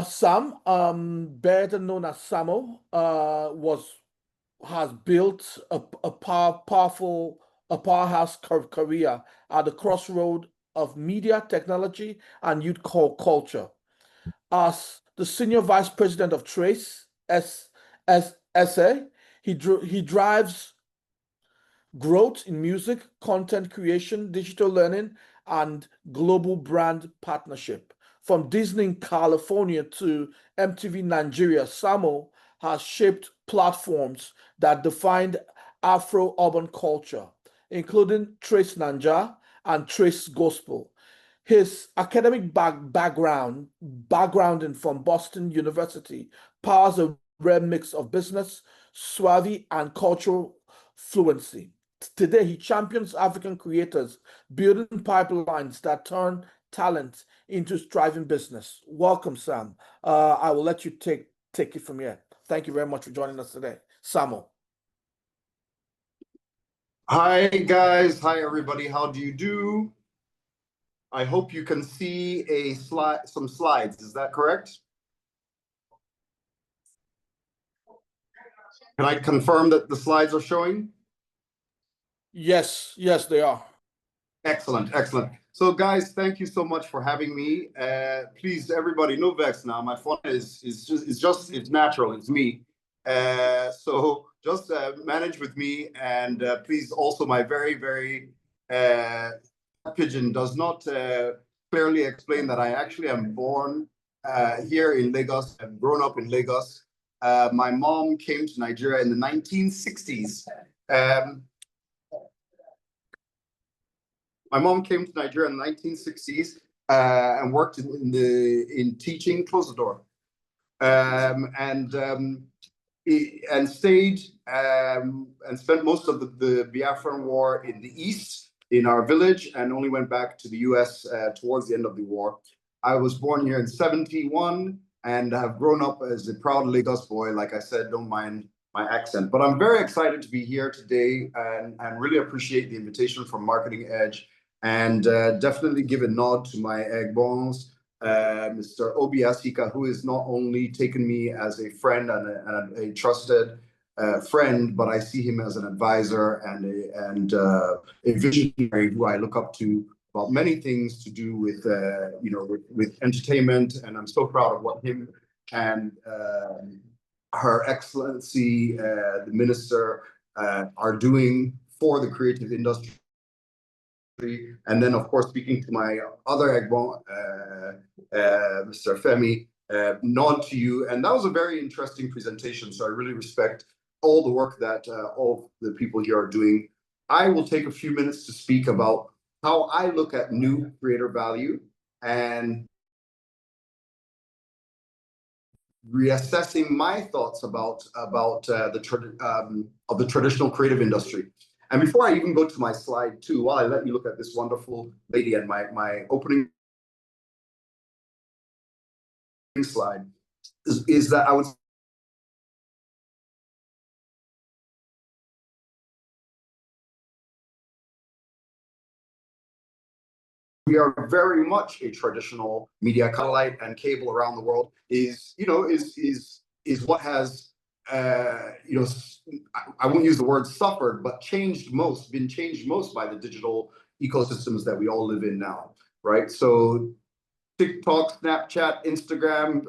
Sam, better known as Samo, has built a powerhouse career at the crossroad of media, technology, and youth culture. As the senior vice president of Trace SA, he drives growth in music, content creation, digital learning, and global brand partnership. From Disney in California to MTV Nigeria, Samo has shaped platforms that defined Afro-urban culture, including Trace Nanja and Trace Gospel. His academic backgrounding from Boston University powers a rare mix of business, suavity, and cultural fluency. Today, he champions African creators, building pipelines that turn talent into thriving business. Welcome, Sam. I will let you take it from here. Thank you very much for joining us today, Samuel. Hi, guys. Hi, everybody. How do you do? I hope you can see some slides. Is that correct? Can I confirm that the slides are showing? Yes, they are. Excellent. So, guys, thank you so much for having me. Please, everybody, no vex now. My phone is it's natural. It's me. So just manage with me, and please also my very pigeon does not clearly explain that I actually am born here in Lagos. I've grown up in Lagos. My mom came to Nigeria in the 1960s. My mom came to Nigeria in the 1960s and worked in teaching. Close the door. And stayed and spent most of the Biafran War in the East, in our village, and only went back to the US towards the end of the war. I was born here in 71 and have grown up as a proud Lagos boy. Like I said, don't mind my accent. But I'm very excited to be here today and really appreciate the invitation from Marketing Edge, and definitely give a nod to my Egbons, Mr. Obi Asika, who has not only taken me as a friend and a trusted friend, but I see him as an advisor and a visionary who I look up to about many things to do with with entertainment. And I'm so proud of what him and Her Excellency the Minister are doing for the creative industry. And then, of course, speaking to my other Egbon, Mr. Femi, nod to you. And that was a very interesting presentation. So I really respect all the work that all the people here are doing. I will take a few minutes to speak about how I look at new creator value and reassessing my thoughts about the traditional creative industry. And before I even go to my slide 2, while I let you look at this wonderful lady and my opening slide, is that I would we are very much a traditional media. Satellite and cable around the world is what has I won't use the word suffered, but been changed most by the digital ecosystems that we all live in now, right? So TikTok, Snapchat, Instagram,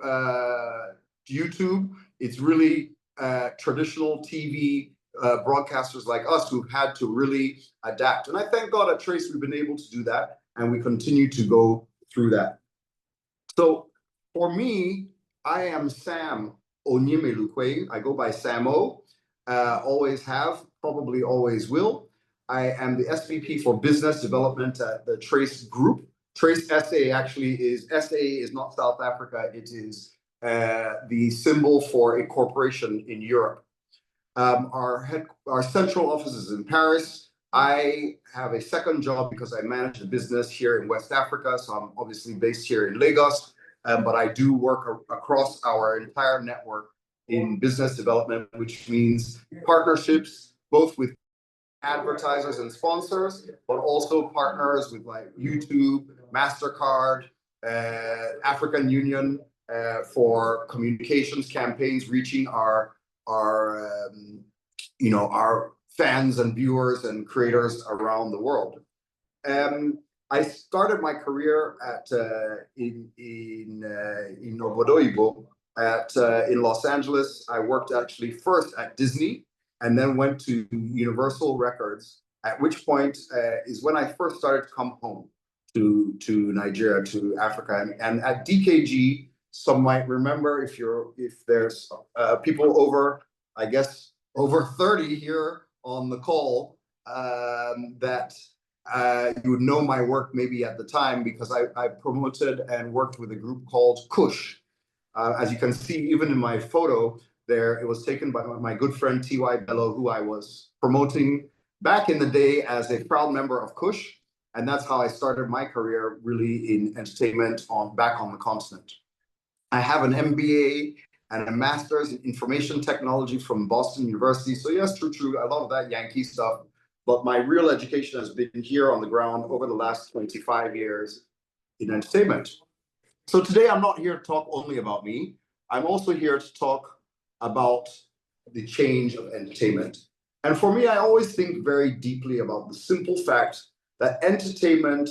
YouTube, it's really traditional TV broadcasters like us who've had to really adapt. And I thank God at Trace we've been able to do that, and we continue to go through that. So for me, I am Sam Onyemelukwe. I go by Samo, always have, probably always will. I am the SVP for Business Development at the Trace Group. Trace SA actually is not South Africa. It is the symbol for a corporation in Europe. Our central office is in Paris. I have a second job because I manage the business here in West Africa. So I'm obviously based here in Lagos. But I do work across our entire network in business development, which means partnerships, both with advertisers and sponsors, but also partners with like YouTube, MasterCard, African Union, for communications campaigns reaching our fans and viewers and creators around the world. I started my career in Obodo in Los Angeles. I worked actually first at Disney and then went to Universal Records, at which point is when I first started to come home to Nigeria, to Africa. And at DKG, some might remember, if there's people over, I guess, over 30 here on the call, that you would know my work maybe at the time, because I promoted and worked with a group called Kush. As you can see, even in my photo there, it was taken by my good friend T.Y. Bello, who I was promoting back in the day as a proud member of Kush. And that's how I started my career really in entertainment back on the continent. I have an MBA and a master's in information technology from Boston University. So yes, true, a lot of that Yankee stuff. But my real education has been here on the ground over the last 25 years in entertainment. So today I'm not here to talk only about me. I'm also here to talk about the change of entertainment. And for me, I always think very deeply about the simple fact that entertainment,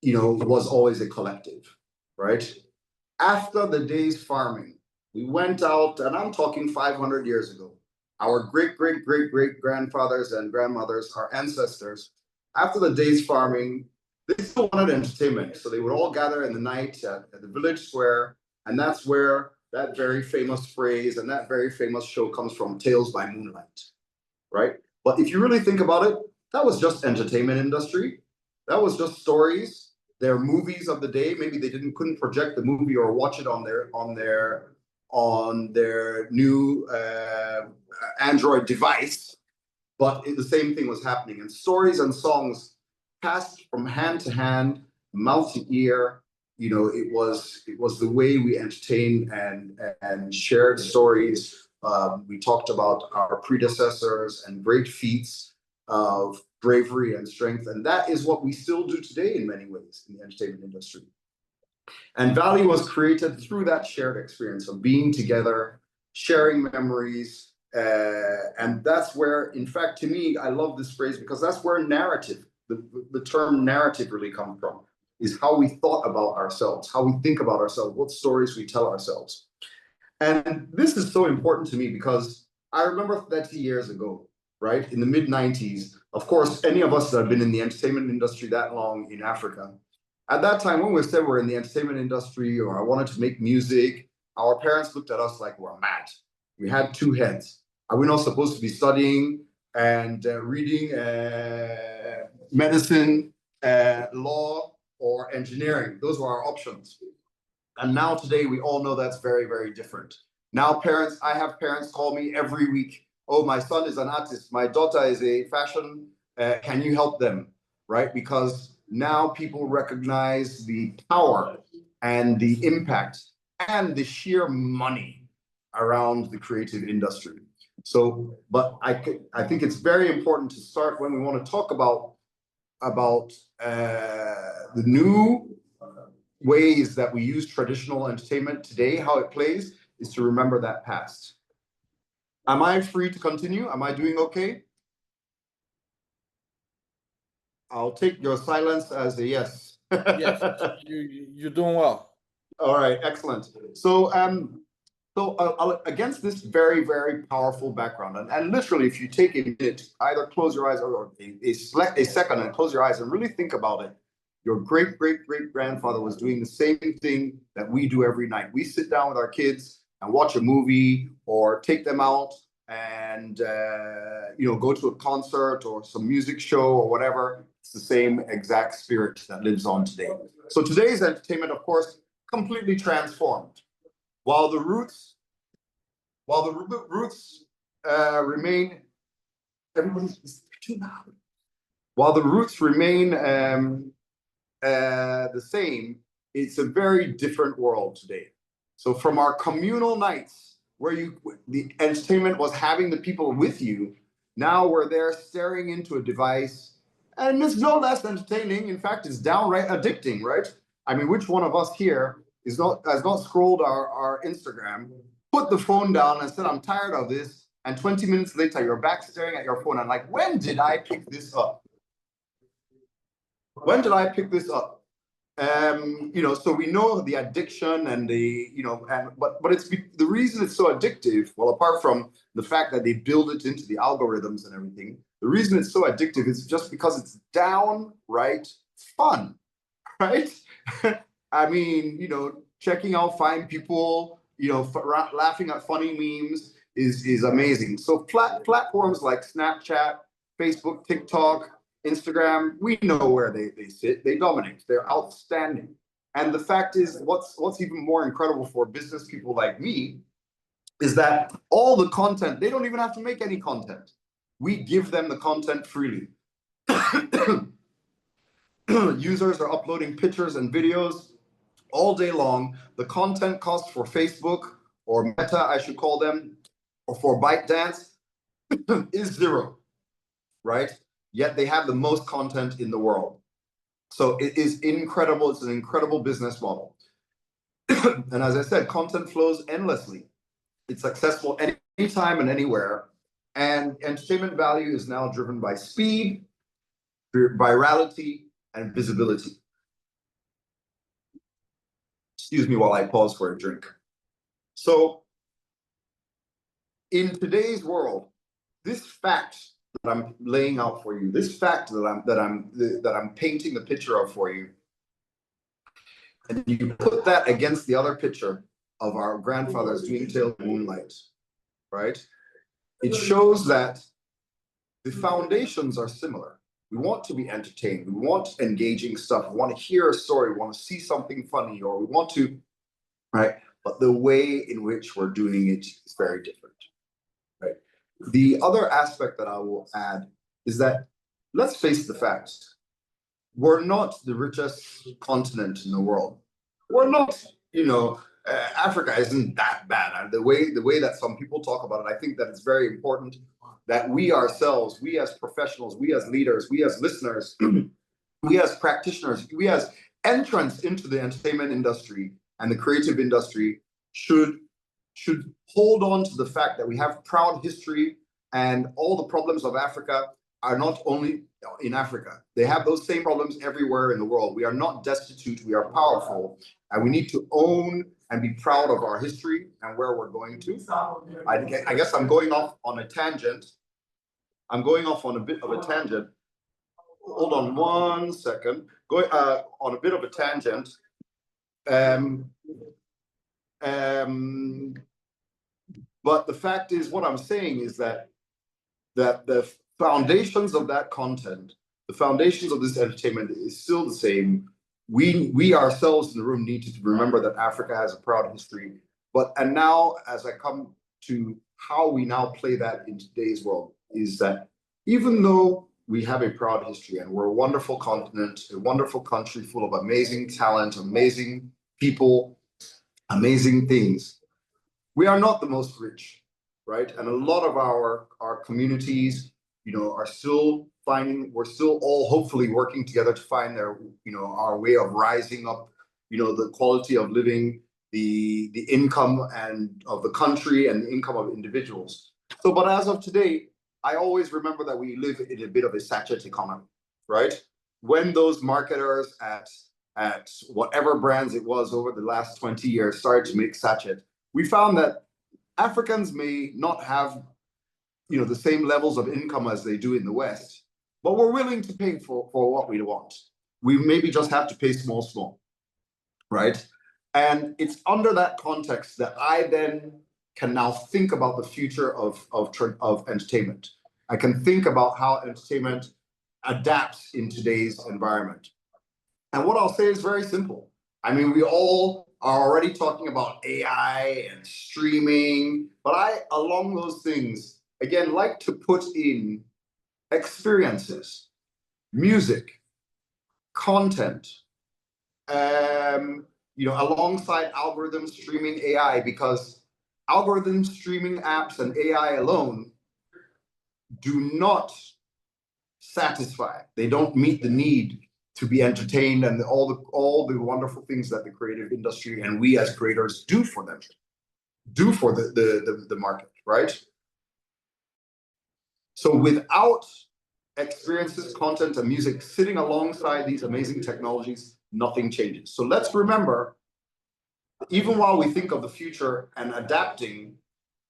was always a collective, right? After the day's farming, we went out, and I'm talking 500 years ago. Our great-great-great-great-grandfathers and grandmothers, our ancestors, after the day's farming, they still wanted entertainment. So they would all gather in the night at the village square, and that's where that very famous phrase and that very famous show comes from, Tales by Moonlight, right? But if you really think about it, that was just entertainment industry. That was just stories. Their movies of the day. Maybe they couldn't project the movie or watch it on their new Android device, but the same thing was happening. And stories and songs passed from hand to hand, mouth to ear. It was the way we entertained and shared stories. We talked about our predecessors and great feats of bravery and strength, and that is what we still do today in many ways in the entertainment industry. And value was created through that shared experience of being together, sharing memories, and that's where, in fact, to me, I love this phrase because that's where narrative, the term narrative really comes from, is how we thought about ourselves, how we think about ourselves, what stories we tell ourselves. And this is so important to me because I remember 30 years ago, right, in the mid-90s, of course, any of us that have been in the entertainment industry that long in Africa, at that time, when we said we're in the entertainment industry or I wanted to make music, our parents looked at us like we're mad. We had two heads. Are we not supposed to be studying and reading medicine, law, or engineering? Those were our options. And now today, we all know that's very, very different. Now I have parents call me every week. Oh, my son is an artist. My daughter is a fashion. Can you help them? Right? Because now people recognize the power and the impact and the sheer money around the creative industry. So, but I think it's very important to start when we want to talk about the new ways that we use traditional entertainment today, how it plays, is to remember that past. Am I free to continue? Am I doing okay? I'll take your silence as a yes. Yes, you're doing well. All right, excellent. So, against this very, very powerful background, and literally, if you take a minute, either close your eyes or a second and close your eyes and really think about it, your great-great-great-grandfather was doing the same thing that we do every night. We sit down with our kids and watch a movie or take them out and go to a concert or some music show or whatever. It's the same exact spirit that lives on today. So today's entertainment, of course, completely transformed. While the roots remain, everybody's too loud. While the roots remain the same, it's a very different world today. So from our communal nights where the entertainment was having the people with you, now we're there staring into a device, and it's no less entertaining. In fact, it's downright addicting, right? I mean, which one of us here has not scrolled our Instagram, put the phone down and said, I'm tired of this. And 20 minutes later, you're back staring at your phone and like, when did I pick this up? When did I pick this up? So we know the addiction and but it's the reason it's so addictive. Well, apart from the fact that they build it into the algorithms and everything, the reason it's so addictive is just because it's downright fun, right? I mean, checking out fine people, laughing at funny memes is amazing. So platforms like Snapchat, Facebook, TikTok, Instagram, we know where they sit. They dominate. They're outstanding. And the fact is, what's even more incredible for business people like me is that all the content, they don't even have to make any content. We give them the content freely. Users are uploading pictures and videos all day long. The content cost for Facebook or Meta, I should call them, or for ByteDance is zero, right? Yet they have the most content in the world. So it is incredible. It's an incredible business model. And as I said, content flows endlessly. It's accessible anytime and anywhere. And entertainment value is now driven by speed, virality, and visibility. Excuse me while I pause for a drink. So in today's world, this fact that I'm laying out for you, this fact that I'm painting the picture of for you, and you put that against the other picture of our grandfathers doing Tale of Moonlight, right? It shows that the foundations are similar. We want to be entertained. We want engaging stuff. We want to hear a story. We want to see something funny, or we want to, right? But the way in which we're doing it is very different, right? The other aspect that I will add is that let's face the facts. We're not the richest continent in the world. We're not, Africa isn't that bad. The way that some people talk about it, I think that it's very important that we ourselves, we as professionals, we as leaders, we as listeners, we as practitioners, we as entrants into the entertainment industry and the creative industry should hold on to the fact that we have proud history, and all the problems of Africa are not only in Africa. They have those same problems everywhere in the world. We are not destitute, we are powerful, and we need to own and be proud of our history and where we're going to. I guess I'm going off on a tangent. I'm going off on a bit of a tangent. Hold on 1 second. Going on a bit of a tangent. But the fact is, what I'm saying is that the foundations of that content, the foundations of this entertainment is still the same. We ourselves in the room need to remember that Africa has a proud history. And now, as I come to how we now play that in today's world, is that even though we have a proud history and we're a wonderful continent, a wonderful country full of amazing talent, amazing people, amazing things, we are not the most rich, right? And a lot of our communities, are still we're still all hopefully working together to find our way of rising up, the quality of living, the income and of the country and the income of individuals. So, but as of today, I always remember that we live in a bit of a sachet economy, right? When those marketers at whatever brands it was over the last 20 years started to make sachet, we found that Africans may not have the same levels of income as they do in the West, but we're willing to pay for what we want. We maybe just have to pay small, right? And it's under that context that I then can now think about the future of entertainment. I can think about how entertainment adapts in today's environment. And what I'll say is very simple. I mean, we all are already talking about AI and streaming, but I, along those things, again, like to put in experiences, music, content, alongside algorithm streaming AI, because algorithm streaming apps and AI alone do not satisfy. They don't meet the need to be entertained, and all the wonderful things that the creative industry and we as creators do for them, do for the market, right? So without experiences, content, and music sitting alongside these amazing technologies, nothing changes. So let's remember, even while we think of the future and adapting,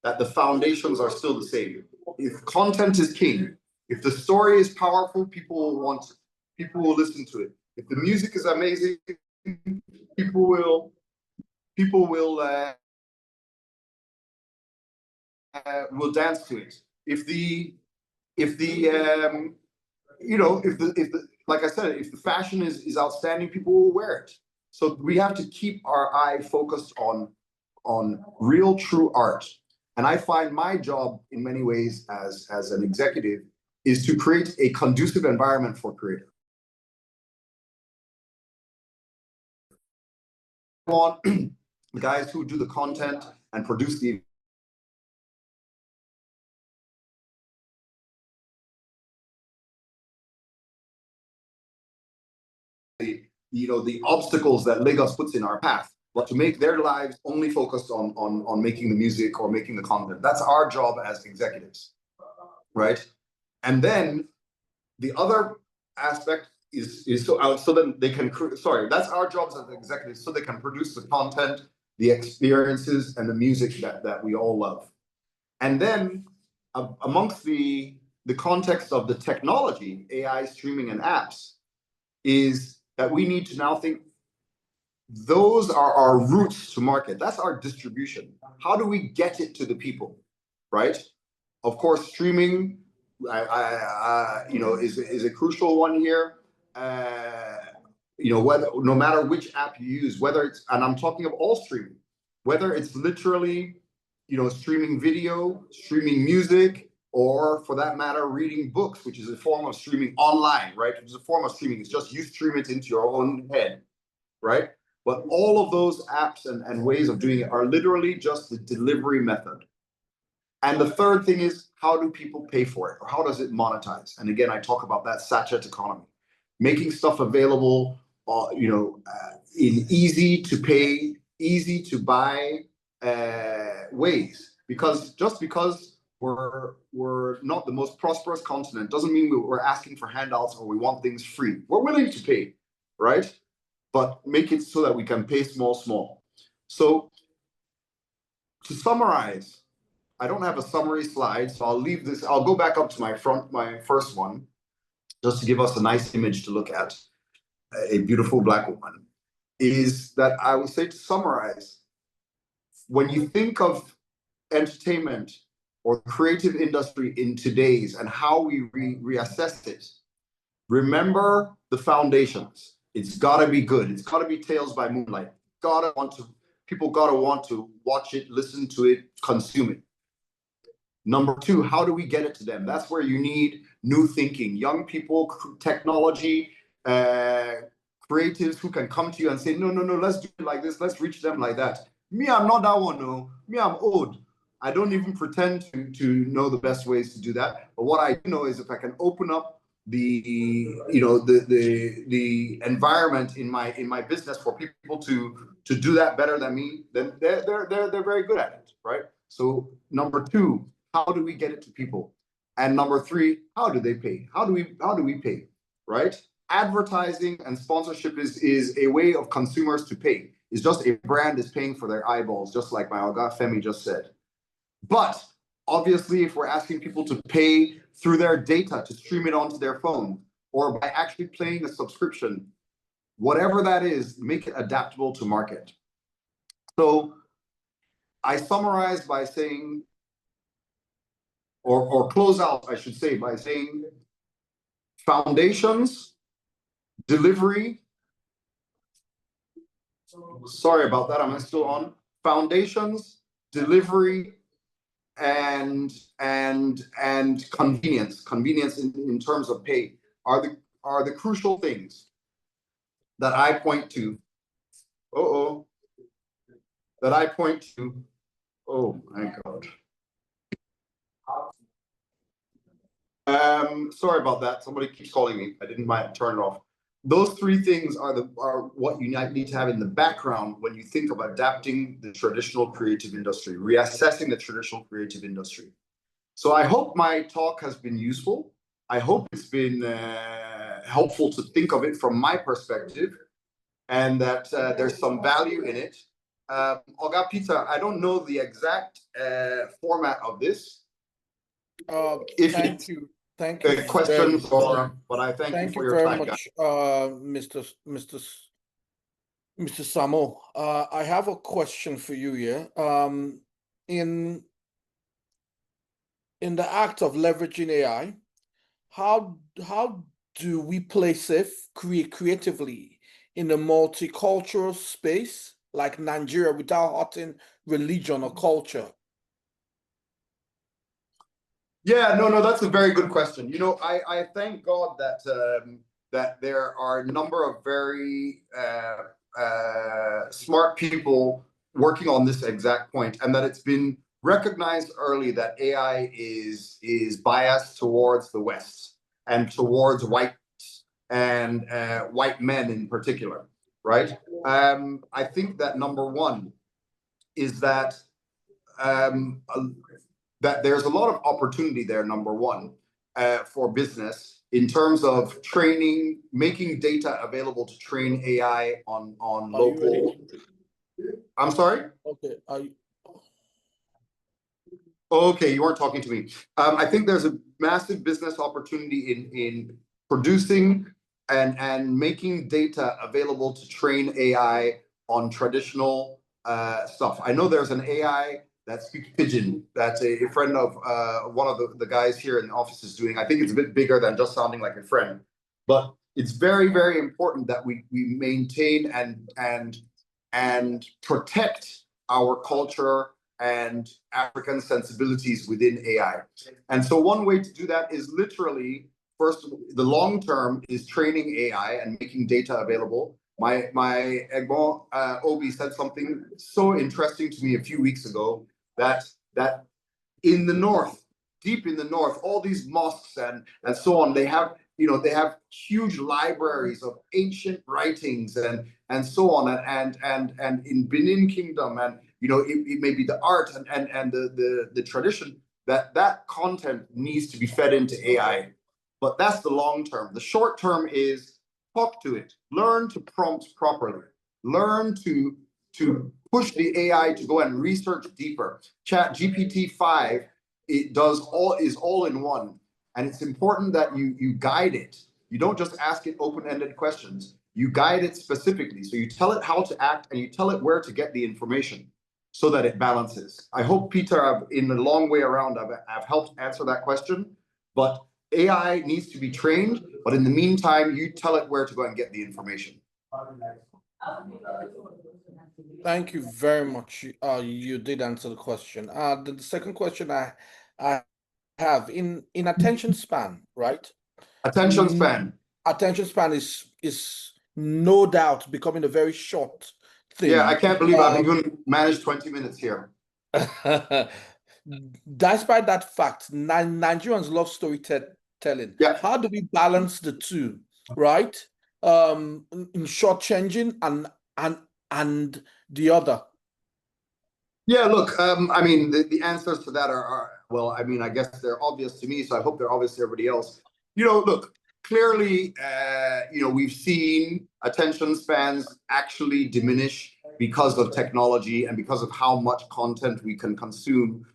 that the foundations are still the same. If content is king, if the story is powerful, people will want it. People will listen to it. If the music is amazing, people will dance to it. If the like I said, if the fashion is outstanding, people will wear it. So we have to keep our eye focused on real, true art. And I find my job in many ways as an executive is to create a conducive environment for creators. I want the guys who do the content and produce the the obstacles that Lagos puts in our path, but to make their lives only focused on making the music or making the content. That's our job as executives, right? And then the other aspect is so then they can that's our jobs as executives, so they can produce the content, the experiences, and the music that we all love. And then amongst the context of the technology, AI, streaming, and apps, is that we need to now think those are our routes to market. That's our distribution. How do we get it to the people, right? Of course, streaming, is a crucial one here. Whether no matter which app you use, whether it's, and I'm talking of all streaming, whether it's literally, streaming video, streaming music, or for that matter, reading books, which is a form of streaming online, right? Which is a form of streaming. It's just you stream it into your own head, right? But all of those apps and ways of doing it are literally just the delivery method. And the third thing is, how do people pay for it? Or how does it monetize? And again, I talk about that sachet economy, making stuff available, in easy to pay, easy to buy ways. Because just because we're not the most prosperous continent doesn't mean we're asking for handouts or we want things free. We're willing to pay, right? But make it so that we can pay small. So to summarize, I don't have a summary slide, so I'll leave this. I'll go back up to my first one, just to give us a nice image to look at, a beautiful Black woman, is that I would say, to summarize, when you think of entertainment or creative industry in today's and how we reassess it, remember the foundations. It's gotta be good. It's gotta be Tales by Moonlight. People gotta want to watch it, listen to it, consume it. Number two, how do we get it to them? That's where you need new thinking, young people, technology, creatives who can come to you and say, no, let's do it like this. Let's reach them like that. Me, I'm not that one, no. Me, I'm old. I don't even pretend to know the best ways to do that. But what I do know is if I can open up the environment in my business for people to do that better than me, then they're very good at it, right? So number two, how do we get it to people? And number three, how do they pay? How do we pay, right? Advertising and sponsorship is a way of consumers to pay. It's just a brand is paying for their eyeballs, just like my Oga Femi just said. But obviously, if we're asking people to pay through their data to stream it onto their phone, or by actually paying a subscription, whatever that is, make it adaptable to market. So I summarize by saying, or close out, I should say, by saying foundations, delivery. Sorry about that, I'm still on. Foundations, delivery, and convenience in terms of pay are the crucial things that I point to. Oh my God. Sorry about that. Somebody keeps calling me. I didn't mind turn it off. those three things are what you need to have in the background when you think of adapting the traditional creative industry, reassessing the traditional creative industry. So I hope my talk has been useful. I hope it's been helpful to think of it from my perspective, and that there's some value in it. Oga Peter, I don't know the exact format of this. Thank you. Thank you. Questions but I thank you for your time, much, Mr. Samo. I have a question for you here. In the act of leveraging AI, how do we play safe creatively in a multicultural space like Nigeria without hurting religion or culture? Yeah, no, that's a very good question. You know, I thank God that that there are a number of very smart people working on this exact point, and that it's been recognized early that AI is biased towards the West and towards white and white men in particular, right? I think that number one is that that there's a lot of opportunity there, number one, for business in terms of training, making data available to train AI on local. I'm sorry? Okay. Okay, you weren't talking to me. I think there's a massive business opportunity in producing and making data available to train AI on traditional stuff. I know there's an AI that speaks Pidgin. That's a friend of one of the guys here in the office is doing. I think it's a bit bigger than just sounding like a friend. But it's very, very important that we maintain and protect our culture and African sensibilities within AI. And so one way to do that is literally, first, the long term is training AI and making data available. My Egbon Obi said something so interesting to me a few weeks ago, that in the north, deep in the north, all these mosques and so on, they have huge libraries of ancient writings and so on, and in Benin Kingdom, and it may be the art and the tradition, that content needs to be fed into AI. But that's the long term. The short term is talk to it, learn to prompt properly, learn to push the AI to go and research deeper. Chat GPT-5, is all in one. And it's important that you guide it. You don't just ask it open-ended questions. You guide it specifically. So you tell it how to act and you tell it where to get the information so that it balances. I hope, Peter, in the long way around, I've helped answer that question. But AI needs to be trained. But in the meantime, you tell it where to go and get the information. Thank you very much. You did answer the question. The second question I have in attention span, right? Attention span. Attention span is no doubt becoming a very short thing. Yeah, I can't believe I've even managed 20 minutes here. Despite that fact, Nigerians love storytelling. Yeah. How do we balance the two, right? In shortchanging and the other? Yeah, look, I mean, the answers to that are, well, I mean, I guess they're obvious to me, so I hope they're obvious to everybody else. Look, clearly, we've seen attention spans actually diminish because of technology and because of how much content we can consume,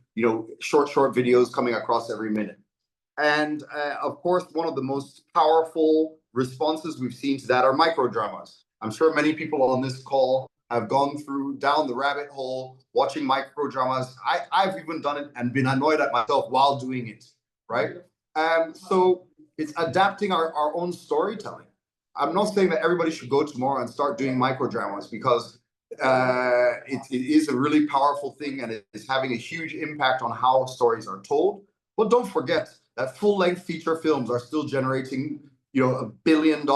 short videos coming across every minute. And of course, one of the most powerful responses we've seen to that are microdramas. I'm sure many people on this call have gone down the rabbit hole watching microdramas. I've even done it and been annoyed at myself while doing it, right? So it's adapting our own storytelling. I'm not saying that everybody should go tomorrow and start doing microdramas, because it is a really powerful thing and it is having a huge impact on how stories are told. But don't forget that full-length feature films are still generating, $1 billion,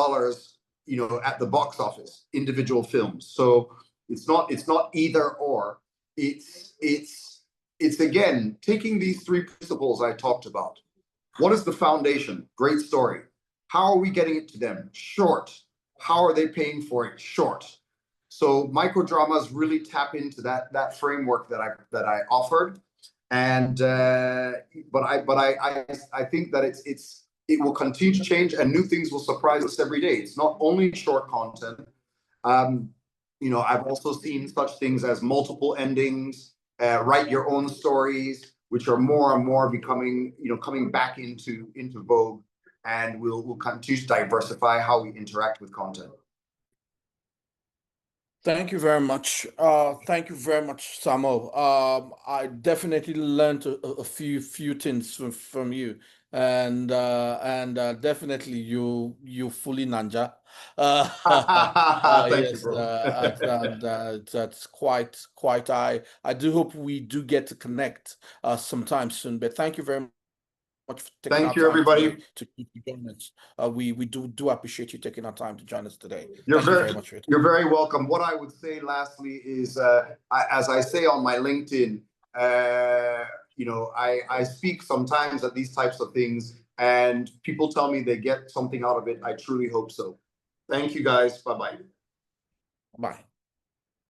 at the box office, individual films. So it's not either or. It's again taking these three principles I talked about. What is the foundation? Great story. How are we getting it to them? Short, how are they paying for it? Short. So microdramas really tap into that framework that I offered, and but I think that it will continue to change, and new things will surprise us every day. It's not only short content. You know, I've also seen such things as multiple endings, write your own stories, which are more and more becoming, you know, coming back into vogue, and we'll continue to diversify how we interact with content. Thank you very much. Thank you very much, Samuel. I definitely learned a few things from you, and definitely you fully Nanja. Thank you, Yes, bro. that's quite. I do hope we do get to connect sometime soon. But thank you very much for taking Thank our you, time everybody. today to join us. We do appreciate you taking our time to join us today. You're Thank you very much for it. You're very welcome. What I would say lastly is, as I say on my LinkedIn, you know, I speak sometimes at these types of things, and people tell me they get something out of it. I truly hope so. Thank you, guys. Bye-bye. Bye.